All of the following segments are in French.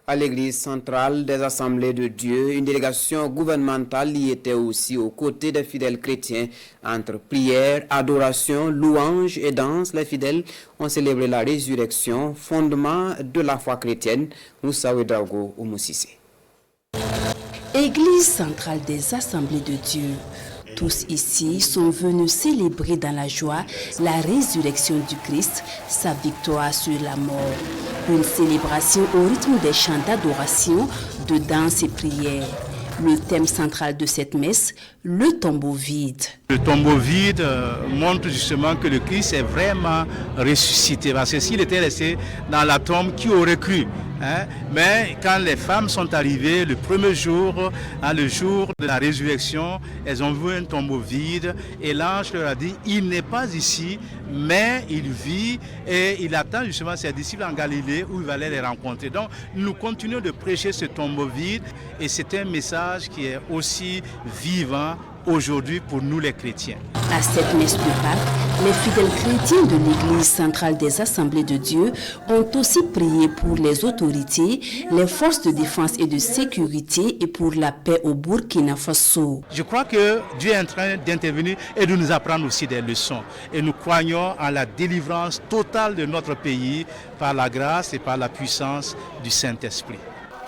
À l'église centrale des Assemblées de Dieu, une délégation gouvernementale y était aussi aux côtés des fidèles chrétiens. Entre prières, adoration, louanges et danse, les fidèles ont célébré la résurrection, fondement de la foi chrétienne. Moussa Ouedraogo ou Moussissé. Église centrale des Assemblées de Dieu. Tous ici sont venus célébrer dans la joie la résurrection du Christ, sa victoire sur la mort. Une célébration au rythme des chants d'adoration, de danse et prière. Le thème central de cette messe, le tombeau vide. Le tombeau vide montre justement que le Christ est vraiment ressuscité. Parce que s'il était resté dans la tombe, qui aurait cru? Mais quand les femmes sont arrivées le premier jour, le jour de la résurrection, elles ont vu un tombeau vide et l'ange leur a dit, il n'est pas ici, mais il vit et il attend justement ses disciples en Galilée où il va aller les rencontrer. Donc nous continuons de prêcher ce tombeau vide et c'est un message qui est aussi vivant aujourd'hui pour nous les chrétiens. À cette messe de Pâques, les fidèles chrétiens de l'Église centrale des Assemblées de Dieu ont aussi prié pour les autorités, les forces de défense et de sécurité et pour la paix au Burkina Faso. Je crois que Dieu est en train d'intervenir et de nous apprendre aussi des leçons. Et nous croyons en la délivrance totale de notre pays par la grâce et par la puissance du Saint-Esprit.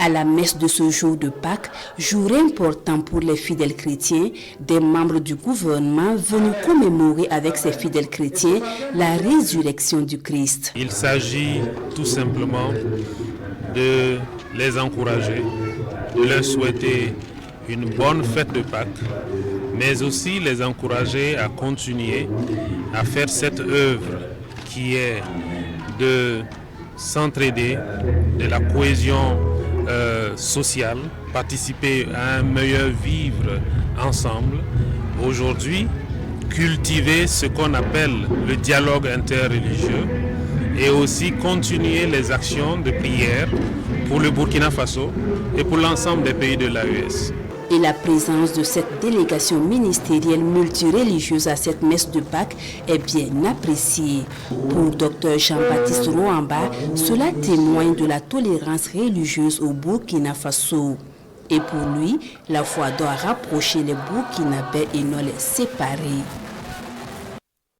À la messe de ce jour de Pâques, jour important pour les fidèles chrétiens, des membres du gouvernement venus commémorer avec ces fidèles chrétiens la résurrection du Christ. Il s'agit tout simplement de les encourager, de leur souhaiter une bonne fête de Pâques, mais aussi les encourager à continuer à faire cette œuvre qui est de s'entraider, de la cohésion sociale, participer à un meilleur vivre ensemble. Aujourd'hui, cultiver ce qu'on appelle le dialogue interreligieux et aussi continuer les actions de prière pour le Burkina Faso et pour l'ensemble des pays de l'AES. Et la présence de cette délégation ministérielle multireligieuse à cette messe de Pâques est bien appréciée. Pour Dr Jean-Baptiste Roamba, cela témoigne de la tolérance religieuse au Burkina Faso. Et pour lui, la foi doit rapprocher les Burkinabés et non les séparer.